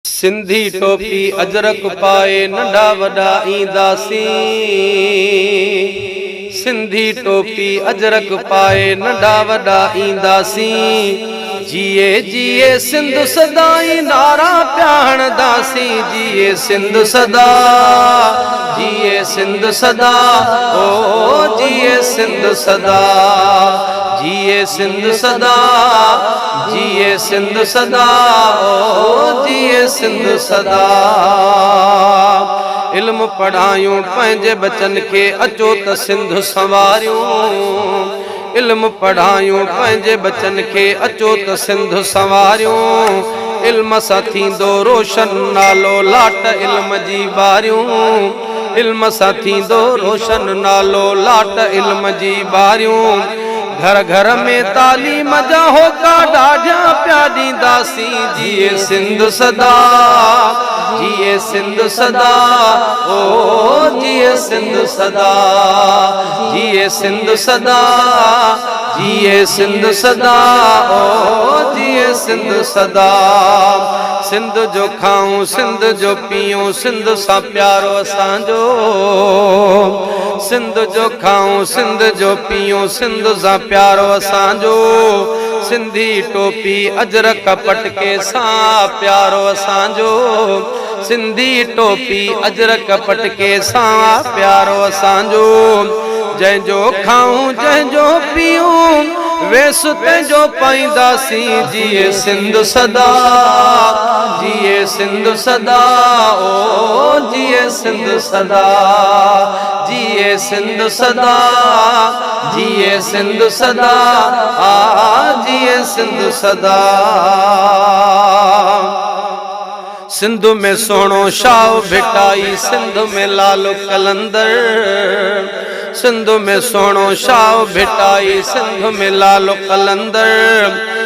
सिंधी टोपी अजरक पाए नंढा वॾा ईंदासीं। सिंधी टोपी अजरक पाए नंढा वॾा ईंदासीं। जिए जिए सिंध सदाई नारा प्याणदासीं। जिए सिंध सदा, जिए सिंध सदा, ओ जिए सिंध सदा, जिए सिंध सदा, जिए सिंध सदा, ओ जिए सिंध सदा। इल्म पढ़ायूं पंहिंजे बचन के अचो त सिंध संवारियूं। इल्म पढ़ायूं पंहिंजे बचन के अचो त सिंध संवारियूं। इल्म सां थींदो रोशन नालो लाट इल्म जी बारियूं। इल्म सां थींदो रोशन नालो लाट इल्म जी बारियूं। घर घर में तालीम जा होका ॾाढा प्या ॾींदासीं। जिए सिंध सदा, जिए सिंध सदा, ओ जिए सिंध सदा, जिए सिंध सदा, जिए सिंध सदा, ओ जिए सिंध सदा। सिंध जो खाऊं, सिंध जो पीऊं, सिंध सां प्यारो असांजो। सिंध जो खाऊं, सिंध जो पीऊं, सिंध सां प्यारो असांजो। सिंधी टोपी अजरक पटके सां प्यारो असांजो। सिंधी टोपी अजरक पटके सां प्यारो असांजो। जंहिंजो खाऊं, जंहिंजो पीऊं, वेस तंहिंजो पाईंदासीं। जिए सिंध सदा, जिए सिंध सदा, ओ जिए सिंध सदा, जिए सिंध सदा, जिए सिंध सदा, आ जिए सिंध सदा। सिंध में सोनो शाह भिटाई, सिंध में लाल कलंदर। सिंध में सोनो शाह भिटाई, सिंध में लाल कलंदर।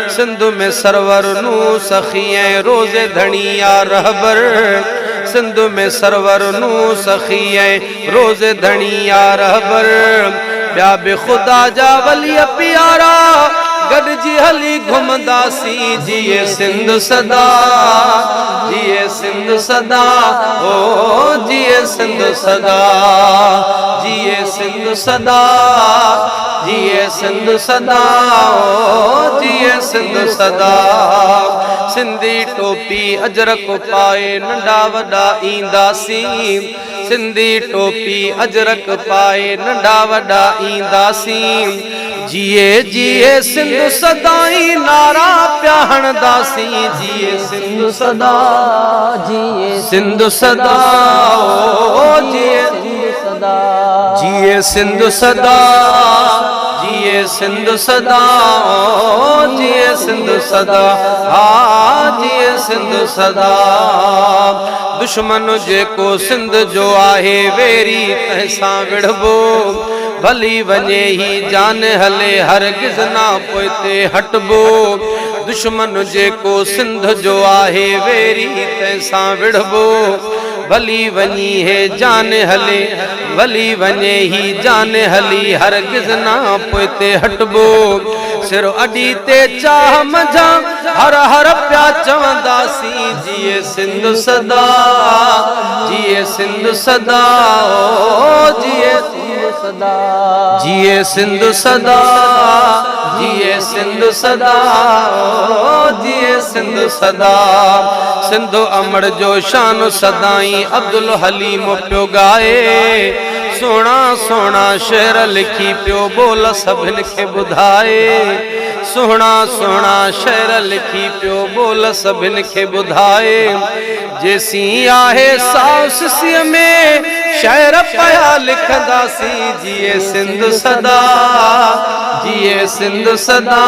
सिंध में सरवर नू सखियें रोज़े धनिया रहबर। सिंध में सरवर नू सखियें रोज़े धनिया रहबर। ॿिया बि ख़ुदा जा वली प्यारा गॾिजी हली घुमंदासीं। जिए सिंध सदा, जिए सिंध सदा, ओ जिए सिंध सदा, जिए सिंध सदा, जिए सिंध सदा, ओ जिए सिंध सदा। सिंधी टोपी अजरक पाए नंढा वॾा ईंदासीं। सिंधी टोपी अजरक पाए नंढा वॾा ईंदासीं। जिए जिए सिंध सदाई नारा प्या हणंदासीं। जिए सिंध सदा, जिए सिंध सदा, ओ जिए सदा, जिए सिंध सदा, जिए सिंध सदा, ओ जिए सिंध सदा, आ जिए सिंध सदा। दुश्मन जेको सिंध जो आहे वेरी तंहिंसां विढ़बो। भली वञे ही जान हले हरगिज़ ना पोइते हटबो। दुश्मन जेको सिंध जो आहे वेरी तंहिंसां विढ़बो। भली वञी है जान हले, भली वञे ही जान हली हरगिज़ ना पोइते हटबो। सिर अडी ते चाह मझा हर हर प्या चवंदासीं। जिए सिंध सदा, जिए सिंध सदा, ओ जिए सिंध सदा, जिए सिंध सदा, जिए सिंध सदा, ओ जिए सिंध सदा। सिंध अमड़ जो शान सदाई अब्दुल हलीम पियो गाए। सोना सोना शेर लिखी पियो बोल सभिन खे ॿुधाए। सोना सोना शेर लिखी पियो बोल सभिन खे ॿुधाए। जेसीं आहे साउस सीअ में शेर पया लिखंदासीं। जिए सिंध सदा, जिए सिंध सदा,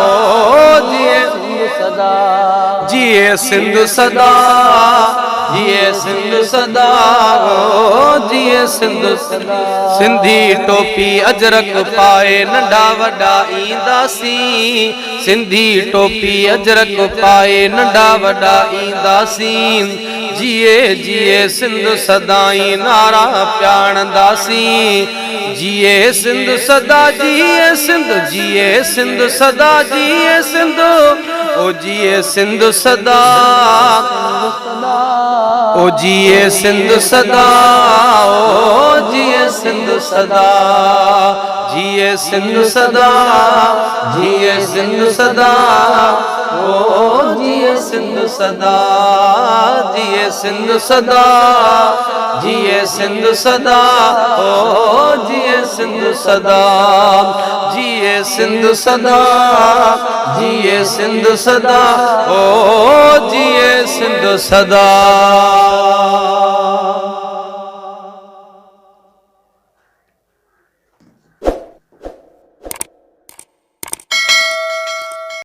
ओ जिए सिंध सदा, जिए सिंध सदा, जिए सिंध सदा, ओ जिए सिंध सदा। सिंधी टोपी अजरक पाए नंढा वॾा ईंदासीं। सिंधी टोपी अजरक पाए नंढा वॾा ईंदासीं। जिए जिए सिंध सदाई नारा प्याणंदासीं। जिए सिंध सदा, जिए सिंध, जिए सिंध सदा, जिए सिंध, ओ जिए सिंधु सदा, ओ जिए सिंधु सदा, ओ जिए सिंधु सदा, जिए सिंधु सदा, जिए सिंधु सदा, ओ जिए सिंधु सदा, जिए सिंधु सदा, जिए सिंधु सदा, ओ जिए सिंधु सदा, जिए सिंधु सदा, जिए सिंधु सदा, ओ जिए सिंधु सदा।